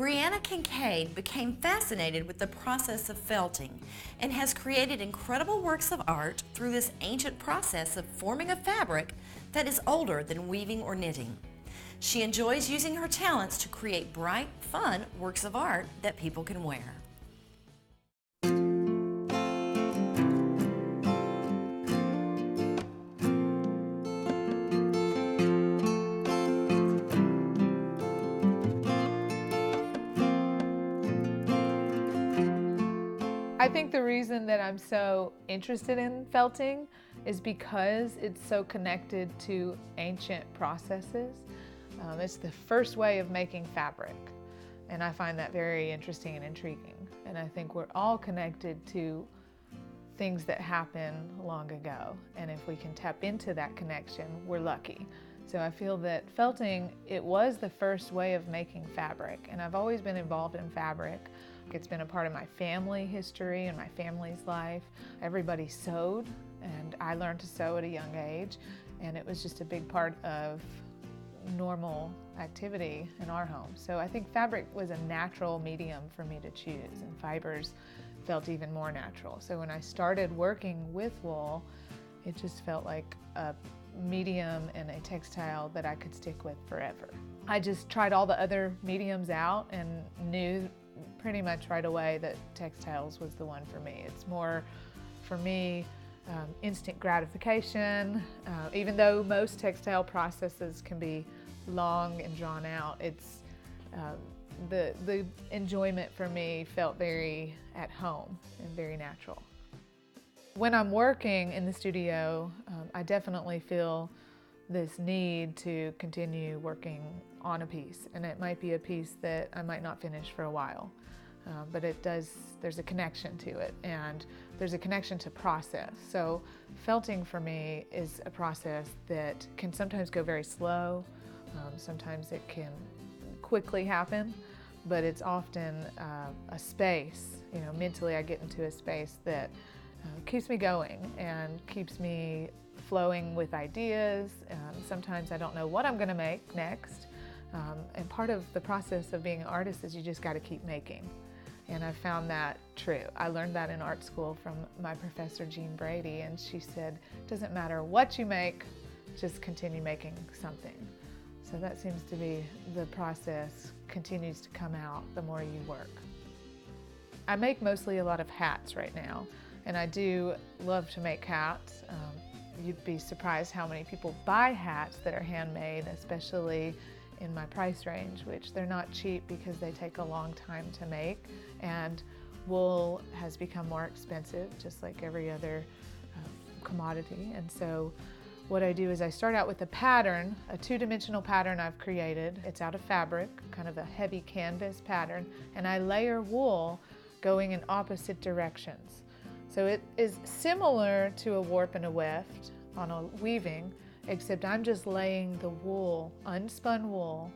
Breanna Kincaid became fascinated with the process of felting and has created incredible works of art through this ancient process of forming a fabric that is older than weaving or knitting. She enjoys using her talents to create bright, fun works of art that people can wear. I think the reason that I'm so interested in felting is because it's so connected to ancient processes. It's the first way of making fabric, and I find that very interesting and intriguing. And I think we're all connected to things that happened long ago, and if we can tap into that connection, we're lucky. So I feel that felting, it was the first way of making fabric, and I've always been involved in fabric. It's been a part of my family history and my family's life. Everybody sewed, and I learned to sew at a young age, and it was just a big part of normal activity in our home. So I think fabric was a natural medium for me to choose, and fibers felt even more natural. So when I started working with wool, it just felt like a medium and a textile that I could stick with forever. I just tried all the other mediums out and knew pretty much right away that textiles was the one for me. It's more, for me, instant gratification. Even though most textile processes can be long and drawn out, it's the enjoyment for me felt very at home and very natural. When I'm working in the studio, I definitely feel this need to continue working on a piece, and it might be a piece that I might not finish for a while, but there's a connection to it, and there's a connection to process. So felting for me is a process that can sometimes go very slow, sometimes it can quickly happen, but it's often a space, mentally I get into a space that keeps me going and keeps me flowing with ideas. Sometimes I don't know what I'm going to make next. And part of the process of being an artist is you just got to keep making. And I found that true. I learned that in art school from my professor, Jean Brady, and she said, it doesn't matter what you make, just continue making something. So that seems to be the process, continues to come out the more you work. I make mostly a lot of hats right now, and I do love to make hats. You'd be surprised how many people buy hats that are handmade, especially in my price range, which they're not cheap because they take a long time to make, and wool has become more expensive, just like every other commodity. And so what I do is I start out with a pattern, a two-dimensional pattern I've created. It's out of fabric, kind of a heavy canvas pattern, and I layer wool going in opposite directions. So it is similar to a warp and a weft on a weaving, except I'm just laying the wool, unspun wool,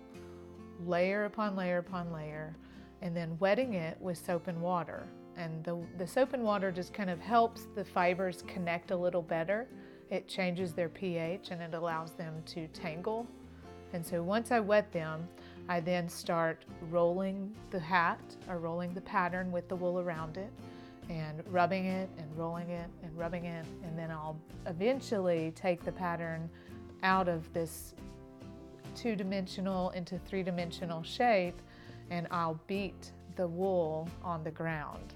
layer upon layer upon layer, and then wetting it with soap and water. And the soap and water just kind of helps the fibers connect a little better. It changes their pH and it allows them to tangle. And so once I wet them, I then start rolling the hat or rolling the pattern with the wool around it, and rubbing it and rolling it and rubbing it, and then I'll eventually take the pattern out of this two-dimensional into three-dimensional shape, and I'll beat the wool on the ground.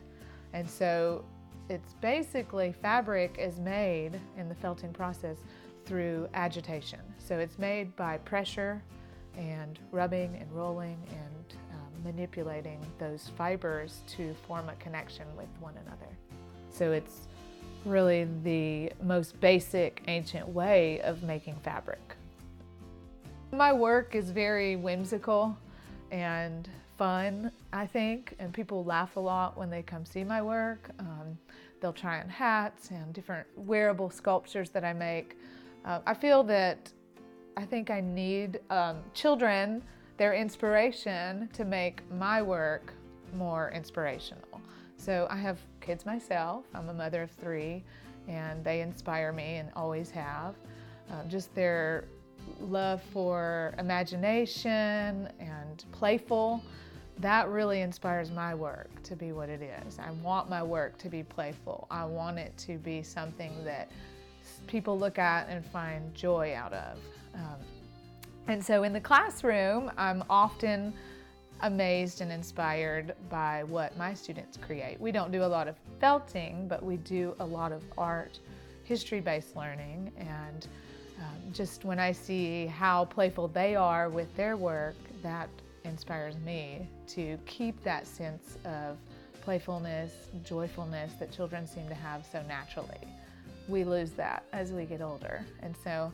And so it's basically, fabric is made in the felting process through agitation. So it's made by pressure and rubbing and rolling and manipulating those fibers to form a connection with one another. So it's really the most basic ancient way of making fabric. My work is very whimsical and fun, I think, and people laugh a lot when they come see my work. They'll try on hats and different wearable sculptures that I make. I feel that I think I need children, their inspiration, to make my work more inspirational. So I have kids myself. I'm a mother of 3, and they inspire me and always have. Just their love for imagination and playful that really inspires my work to be what it is. I want my work to be playful. I want it to be something that people look at and find joy out of. And so in the classroom, I'm often amazed and inspired by what my students create. We don't do a lot of felting, but we do a lot of art, history-based learning, and just when I see how playful they are with their work, that inspires me to keep that sense of playfulness, joyfulness that children seem to have so naturally. We lose that as we get older, and so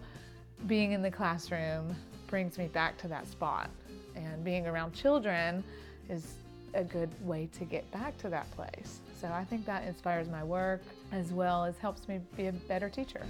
being in the classroom brings me back to that spot, and being around children is a good way to get back to that place. So I think that inspires my work as well as helps me be a better teacher.